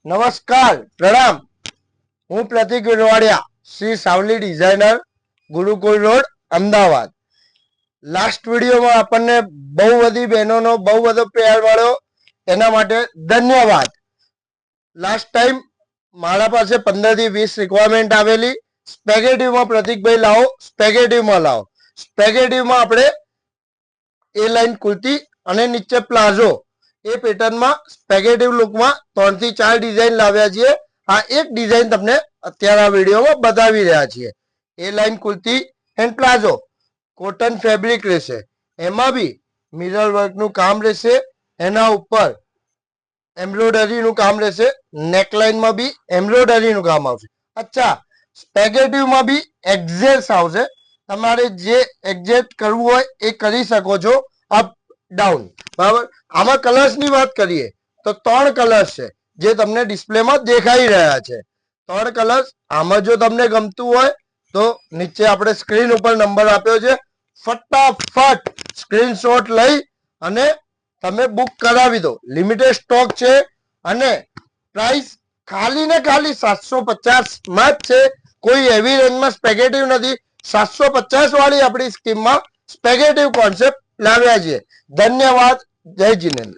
નમસ્કાર, પ્રણામ. હું Pratik Virvadiya, Shri Savli designer, Gurukul road, Ahmedabad. Last વિડીયોમાં આપણને બહુ બધી બહેનોનો બહુ બધો પ્યાર મળ્યો, એના માટે ધન્યવાદ. લાસ્ટ ટાઈમ મારા પાસે 15 થી 20 રિક્વાયરમેન્ટ આવેલી. સ્પેગેટિવમાં પ્રતિકભાઈ લાવો, સ્પેગેટિવમાં લાવો. સ્પેગેટિવમાં આપણે એ લાઈન કુર્તી અને નીચે પ્લાઝો એ પેટર્નમાં સ્પેગેટિવ લુકમાં 3 થી 4 ડિઝાઇન લાવ્યા છીએ. આ એક ડિઝાઇન તમને અત્યારે આ વિડીયોમાં બતાવી રહ્યા છીએ. એ line kurti and palazzo cotton fabric રહેશે. એમાં બી મિરર વર્કનું કામ રહેશે. એના ઉપર એમ્બ્રોઇડરીનું કામ રહેશે. નેકલાઇનમાં બી એમ્બ્રોઇડરીનું કામ આવશે. અચ્છા, સ્પેગેટિવમાં બી એક્ઝેક્ટ આવશે. તમારે જે એક્ઝેક્ટ કરવું હોય એ કરી શકો છો, અપ ડાઉન. બરાબર. આમાં કલર્સની વાત કરીએ તો 3 કલર્સ છે જે તમને ડિસ્પ્લેમાં દેખાઈ રહ્યા છે. 3 કલર્સ. આમાં જો તમને ગમતું હોય તો નીચે આપણે સ્ક્રીન ઉપર નંબર આપ્યો છે, ફટાફટ સ્ક્રીનશોટ લઈ અને તમે બુક કરાવી દો. લિમિટેડ સ્ટોક છે અને પ્રાઇસ ખાલી ને ખાલી 750 માં જ છે. કોઈ હેવી રેન્જમાં સ્પેગેટિવ નથી. 750 વાળી આપણી સ્કીમમાં સ્પેગેટિવ કોન્સેપ્ટ લાવ્યા છીએ. ધન્યવાદ. જય જિનેન્દ્ર.